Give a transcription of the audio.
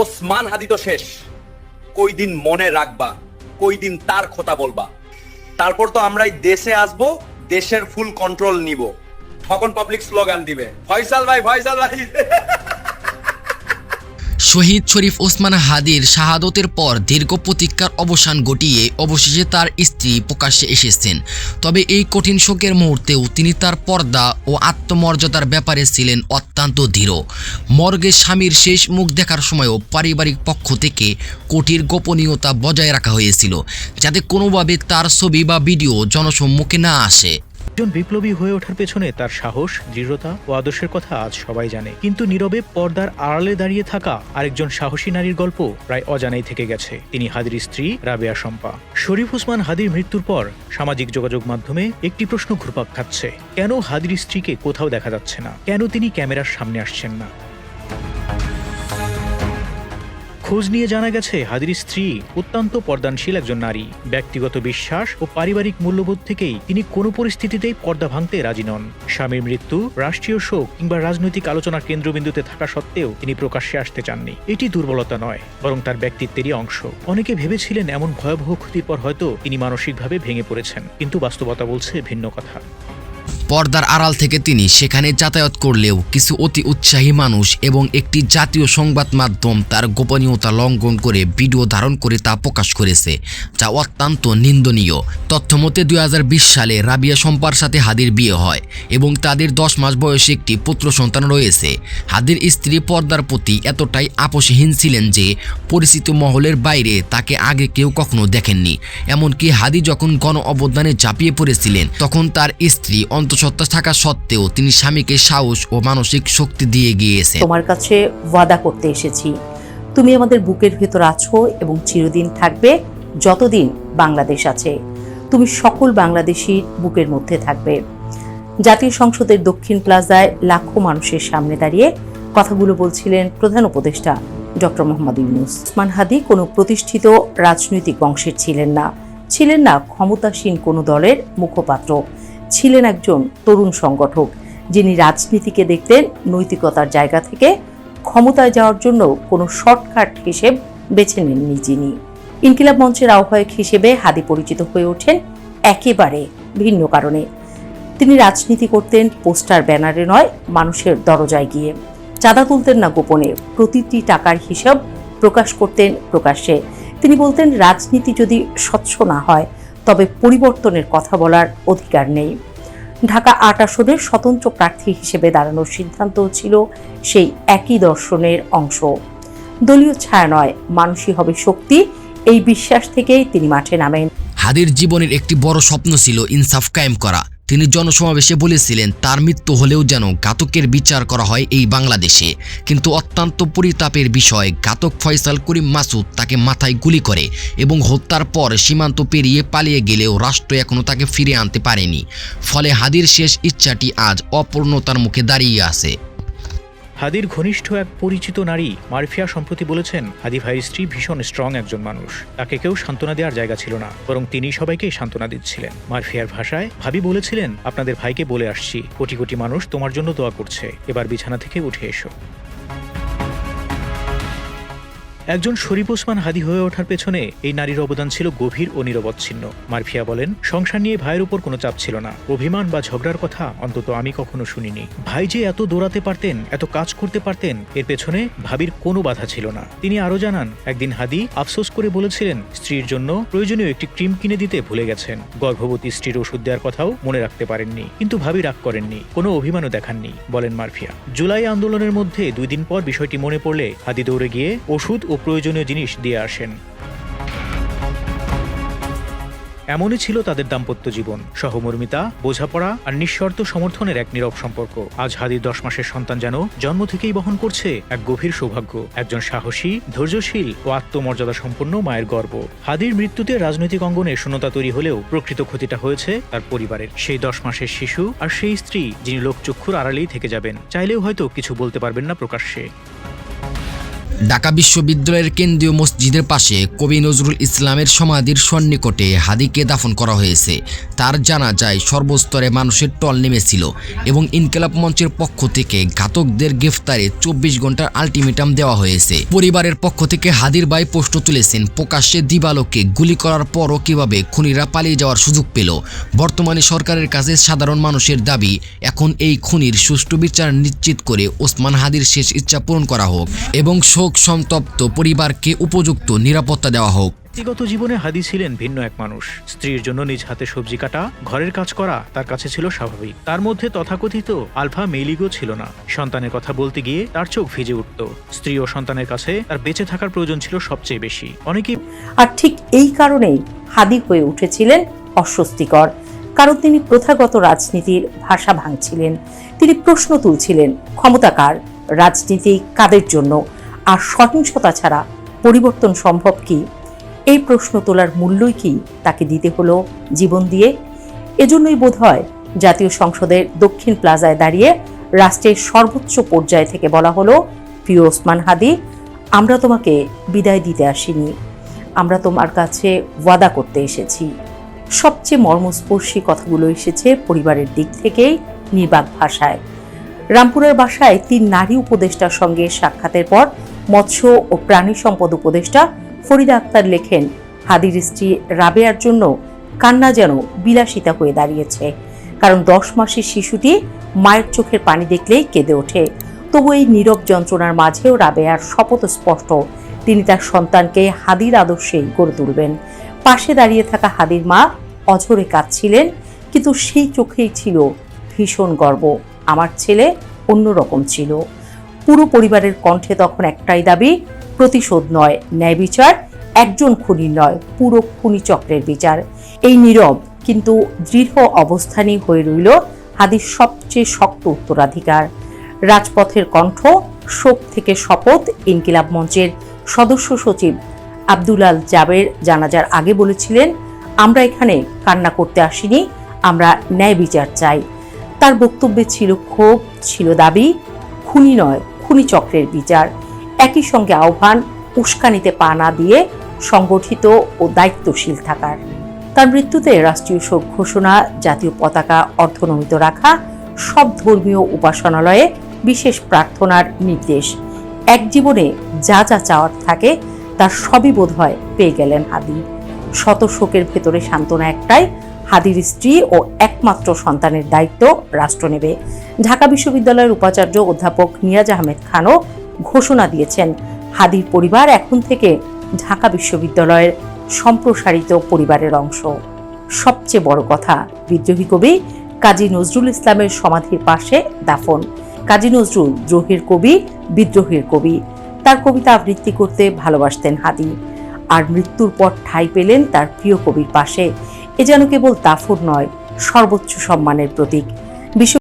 ওসমান হাদি তো শেষ, কই দিন মনে রাখবা, কই দিন তার কথা বলবা। তারপর তো আমরাই দেশে আসবো, দেশের ফুল কন্ট্রোল নিব, তখন পাবলিক স্লোগান দিবে ফয়সাল ভাই, ফয়সাল ভাই। শহীদ শরীফ ওসমান হাদির শাহাদতের পর দীর্ঘ প্রতীক্ষার অবসান ঘটিয়ে অবশেষে তার স্ত্রী প্রকাশ্যে এসেছেন। তবে এই কঠিন শোকের মুহূর্তেও তিনি তার পর্দা ও আত্মমর্যাদার ব্যাপারে ছিলেন অত্যন্ত দৃঢ়। মর্গে স্বামীর শেষ মুখ দেখার সময়ও পারিবারিক পক্ষ থেকে কঠিন গোপনীয়তা বজায় রাখা হয়েছিল, যাতে কোনোভাবে তার ছবি বা ভিডিও জনসম্মুখে না আসে। একজন বিপ্লবী হয়ে ওঠার পেছনে তার সাহস, দৃঢ়তা ও আদর্শের কথা আজ সবাই জানে। কিন্তু নীরবে পর্দার আড়ালে দাঁড়িয়ে থাকা আরেকজন সাহসী নারীর গল্প প্রায় অজানাই থেকে গেছে। তিনি হাদির স্ত্রী রাবেয়া শম্পা। শরীফ ওসমান হাদির মৃত্যুর পর সামাজিক যোগাযোগ মাধ্যমে একটি প্রশ্ন ঘুরপাক খাচ্ছে, কেন হাদির স্ত্রীকে কোথাও দেখা যাচ্ছে না? কেন তিনি ক্যামেরার সামনে আসছেন না? খোঁজ নিয়ে জানা গেছে, হাদির স্ত্রী অত্যন্ত পর্দানশীল একজন নারী। ব্যক্তিগত বিশ্বাস ও পারিবারিক মূল্যবোধ থেকেই তিনি কোনো পরিস্থিতিতেই পর্দা ভাঙতে রাজি নন। স্বামীর মৃত্যু, রাষ্ট্রীয় শোক কিংবা রাজনৈতিক আলোচনার কেন্দ্রবিন্দুতে থাকা সত্ত্বেও তিনি প্রকাশ্যে আসতে চাননি। এটি দুর্বলতা নয়, বরং তার ব্যক্তিত্বেরই অংশ। অনেকে ভেবেছিলেন এমন ভয়াবহ ক্ষতির পর হয়তো তিনি মানসিকভাবে ভেঙে পড়েছেন, কিন্তু বাস্তবতা বলছে ভিন্ন কথা। পর্দার আড়াল থেকে তিনি সেখানে যাতায়াত করলেও কিছু অতি উৎসাহী মানুষ এবং একটি জাতীয় সংবাদ মাধ্যম তার গোপনীয়তা লঙ্ঘন করে ভিডিও ধারণ করে তা প্রকাশ করেছে, যা অত্যন্ত নিন্দনীয়। তথ্যমতে 2020 সালে রাবিয়া শম্পার সাথে হাদির বিয়ে হয় এবং তাদের 10 মাস বয়সী একটি পুত্র সন্তান রয়েছে। হাদির স্ত্রী পর্দার প্রতি এতটাই আপোষহীন ছিলেন যে পরিচিত মহলের বাইরে তাকে আগে কেউ কখনো দেখেননি। এমনকি হাদি যখন গণ অবদানে ঝাঁপিয়ে পড়েছিলেন, তখন তার স্ত্রী অন্তঃসত্ত্বা থাকা সত্ত্বেও তিনি স্বামীকে সাহস ও মানসিক শক্তি দিয়ে গিয়েছেন। তোমার কাছে ওয়াদা করতে এসেছি, তুমি আমাদের বুকের ভেতর আছো এবং চিরদিন থাকবে যতদিন বাংলাদেশ আছে। তুমি সকল বাংলাদেশীর বুকের মধ্যে থাকবে। জাতীয় সংসদের দক্ষিণ প্লাজায় লাখো মানুষের সামনে দাঁড়িয়ে কথাগুলো বলছিলেন প্রধান উপদেষ্টা ডক্টর মোহাম্মদ ইউনূস। ওসমান হাদি কোনো প্রতিষ্ঠিত রাজনৈতিক বংশের ছিলেন না, ছিলেন না ক্ষমতাসীন কোনো দলের মুখপাত্র, ছিলেন একজন তরুণ সংগঠক, যিনি রাজনীতিকে দেখতেন নৈতিকতার জায়গা থেকে। ক্ষমতায় যাওয়ার জন্য কোনো শর্টকাট হিসেব বেছে নেননি যিনি। ইনকিলাব মঞ্চের আহ্বায়ক হিসেবে হাদি পরিচিত হয়ে ওঠেন একেবারে ভিন্ন কারণে। তিনি রাজনীতি করতেন পোস্টার ব্যানারে নয়, মানুষের দরজায় গিয়ে। চাঁদা তুলতেন না গোপনে, প্রতিটি টাকার হিসাব প্রকাশ করতেন প্রকাশ্যে। তিনি বলতেন, রাজনীতি যদি স্বচ্ছ না হয় তবে পরিবর্তনের কথা বলার অধিকার নেই। ঢাকা ৮ আসনের স্বতন্ত্র প্রার্থী হিসেবে দাঁড়ানোর সিদ্ধান্ত ছিল সেই একই দর্শনের অংশ। দলীয় ছায়া নয়, মানুষই হবে শক্তি, এই বিশ্বাস থেকেই তিনি মাঠে নামেন। হাদির জীবনের একটি বড় স্বপ্ন ছিল ইনসাফ কায়েম করা। তিনি জনসমাবেশে বলেছিলেন তার মৃত্যু হলেও যেন ঘাতকের বিচার করা হয় এই বাংলাদেশে। কিন্তু অত্যন্ত পরিতাপের বিষয়, ঘাতক ফয়সাল করিম মাসুদ তাকে মাথায় গুলি করে এবং হত্যার পর সীমান্ত পেরিয়ে পালিয়ে গেলেও রাষ্ট্র এখনও তাকে ফিরে আনতে পারেনি। ফলে হাদির শেষ ইচ্ছাটি আজ অপূর্ণতার মুখে দাঁড়িয়ে আছে। হাদির ঘনিষ্ঠ এক পরিচিত নারী মারফিয়া সম্প্রতি বলেছেন, হাদি ভাইয়ের স্ত্রী ভীষণ স্ট্রং একজন মানুষ। তাকে কেউ সান্ত্বনা দেওয়ার জায়গা ছিল না, বরং তিনি সবাইকে সান্ত্বনা দিচ্ছিলেন। মারফিয়ার ভাষায়, ভাবি বলেছিলেন, আপনাদের ভাইকে বলে আসছি, কোটি কোটি মানুষ তোমার জন্য দোয়া করছে, এবার বিছানা থেকে উঠে এসো। একজন শরীফ ওসমান হাদি হয়ে ওঠার পেছনে এই নারীর অবদান ছিল গভীর ও নিরবচ্ছিন্ন। মারফিয়া বলেন, সংসার নিয়ে ভাইয়ের উপর কোনো চাপ ছিল না, অভিমান বা ঝগড়ার কথা অন্তত আমি কখনো শুনিনি। ভাই যে এত দৌড়াতে পারতেন, এত কাজ করতে পারতেন, এর পেছনে ভাবির কোনো বাধা ছিল না। তিনি আরো জানান, একদিন হাদি আফসোস করে বলেছিলেন স্ত্রীর জন্য প্রয়োজনীয় একটি ক্রিম কিনে দিতে ভুলে গেছেন। গর্ভবতী স্ত্রীর ওষুধ দেওয়ার কথাও মনে রাখতে পারেননি, কিন্তু ভাবি রাগ করেননি, কোনো অভিমানও দেখাননি, বলেন মারফিয়া। জুলাই আন্দোলনের মধ্যে 2 দিন পর বিষয়টি মনে পড়লে হাদি দৌড়ে গিয়ে ওষুধ ও প্রয়োজনীয় জিনিস দিয়ে আসেন। এমনই ছিল তাদের দাম্পত্য জীবন, সহমর্মিতা, বোঝাপড়া আর নিঃশর্ত সমর্থনের এক নীরব সম্পর্ক। আজ হাদির 10 মাসের সন্তান যেন জন্ম থেকেই বহন করছে এক গভীর সৌভাগ্য, একজন সাহসী, ধৈর্যশীল ও আত্মমর্যাদা সম্পন্ন মায়ের গর্ব। হাদির মৃত্যুতে রাজনৈতিক অঙ্গনে শূন্যতা তৈরি হলেও প্রকৃত ক্ষতিটা হয়েছে তার পরিবারের। সেই 10 মাসের শিশু আর সেই স্ত্রী যিনি লোকচক্ষুর আড়ালেই থেকে যাবেন, চাইলেও হয়তো কিছু বলতে পারবেন না প্রকাশ্যে। ঢাকা বিশ্ববিদ্যালয়ের কেন্দ্রীয় মসজিদের পাশে কবি নজরুল ইসলামের সমাধির সন্নিকটে হাদিকে দাফন করা হয়েছে। তার জানাজায় সর্বস্তরে মানুষের টল নেমেছিল এবং ইনকিলাব মঞ্চের পক্ষ থেকে ঘাতকদের গ্রেফতারে 24 ঘন্টার আলটিমেটাম দেওয়া হয়েছে। পরিবারের পক্ষ থেকে হাদির ভাই প্রশ্ন তুলেছেন, প্রকাশ্যে দিবালোকে গুলি করার পরও কিভাবে খুনিরা পালিয়ে যাওয়ার সুযোগ পেল। বর্তমানে সরকারের কাছে সাধারণ মানুষের দাবি, এখন এই খুনির সুষ্ঠু বিচার নিশ্চিত করে ওসমান হাদির শেষ ইচ্ছা পূরণ করা হোক এবং শোক সন্তপ্ত পরিবারকে উপযুক্ত নিরাপত্তা দেওয়া হোক। ব্যক্তিগত জীবনে হাদি ছিলেন ভিন্ন এক মানুষ। স্ত্রীর জন্য নিজ হাতে সবজি কাটা, ঘরের কাজ করা তার কাছে ছিল স্বাভাবিক। তার মধ্যে তথাকথিত আলফা মেইলিগো ছিল না। সন্তানের কথা বলতে গিয়ে তার চোখ ভিজে উঠত। স্ত্রী ও সন্তানের কাছে তার বেঁচে থাকার প্রয়োজন ছিল সবচেয়ে বেশি। অনেকেই আর ঠিক এই কারণেই হাদি হয়ে উঠেছিলেন অস্বস্তিকর, কারণ তিনি প্রথাগত রাজনীতির ভাষা ভাঙছিলেন। তিনি প্রশ্ন তুলছিলেন, ক্ষমতা কার, রাজনীতি কাদের জন্য, আর সহিংসতা ছাড়া পরিবর্তন সম্ভব কি? এই প্রশ্ন তোলার মূল্যই কি তাকে দিতে হলো জীবন দিয়ে? এজন্যই বোধহয় জাতীয় সংসদের দক্ষিণ প্লাজায় দাঁড়িয়ে রাষ্ট্রের সর্বোচ্চ পর্যায় থেকে বলা হলো, প্রিয় ওসমান হাদি, আমরা তোমাকে বিদায় দিতে আসিনি, আমরা তোমার কাছে ওয়াদা করতে এসেছি। সবচেয়ে মর্মস্পর্শী কথাগুলো এসেছে পরিবারের দিক থেকেই নির্বাক ভাষায়। রামপুরের বাসায় 3 নারী উপদেষ্টার সঙ্গে সাক্ষাতের পর মৎস্য ও প্রাণী সম্পদ উপদেষ্টা ফরিদা আক্তার লেখেন, হাদির স্ত্রী রাবেয়ার জন্য কান্না যেন বিলাসিতা হয়ে দাঁড়িয়েছে, কারণ 10 মাসের শিশুটি মায়ের চোখের পানি দেখলেই কেঁদে ওঠে। তবু এই নীরব যন্ত্রণার মাঝেও রাবেয়ার শপথ স্পষ্ট, তিনি তার সন্তানকে হাদির আদর্শেই গড়ে তুলবেন। পাশে দাঁড়িয়ে থাকা হাদির মা অঝরে কাঁদছিলেন, কিন্তু সেই চোখেই ছিল ভীষণ গর্ব, আমার ছেলে অন্যরকম ছিল। পুরো পরিবারের কণ্ঠে তখন একটাই দাবি, প্রতিশোধ নয়, ন্যায় বিচার, একজন খুনির নয়, পুরো খুনি চক্রের বিচার। এই নীরব কিন্তু দৃঢ় অবস্থানই হয়ে রইল হাদির সবচেয়ে শক্ত উত্তরাধিকার। রাজপথের কণ্ঠ, শোক থেকে শপথ। ইনকিলাব মঞ্চের সদস্য সচিব আব্দুল আল জাবের জানাজার আগে বলেছিলেন, আমরা এখানে কান্না করতে আসিনি, আমরা ন্যায় বিচার চাই। তার বক্তব্যে ছিল ক্ষোভ, ছিল দাবি, খুনি নয়, খুনি চক্রের বিচার। একই সঙ্গে আহ্বান, উস্কানিতে পা না দিয়ে সংগঠিত ও দায়িত্বশীল থাকার। তার মৃত্যুতে রাষ্ট্রীয় শোক ঘোষণা, জাতীয় পতাকা অর্ধনমিত রাখা, সব ধর্মীয় উপাসনালয়ে বিশেষ প্রার্থনার নির্দেশ। এক জীবনে যা যা চাওয়ার থাকে তার সবই বোধহয় পেয়ে গেলেন হাদি। শত শোকের ভেতরে সান্ত্বনা একটাই, হাদির স্ত্রী ও একমাত্র সন্তানের দায়িত্ব রাষ্ট্র নেবে। ঢাকা বিশ্ববিদ্যালয়ের উপাচার্য অধ্যাপক নিয়াজ আহমেদ খানও ঘোষণা দিয়েছেন, হাদির পরিবার এখন থেকে ঢাকা বিশ্ববিদ্যালয়ের সম্প্রসারিত পরিবারের অংশ। সবচেয়ে বড় কথা, বিদ্রোহী কবি কাজী নজরুল ইসলামের সমাধির পাশে দাফন। কাজী নজরুল দ্রোহের কবি, বিদ্রোহের কবি। তার কবিতা আবৃত্তি করতে ভালোবাসতেন হাদি, আর মৃত্যুর পর ঠাঁই পেলেন তার প্রিয় কবির পাশে। এ যেন কেবল দাফন নয়, সর্বোচ্চ সম্মানের প্রতীক।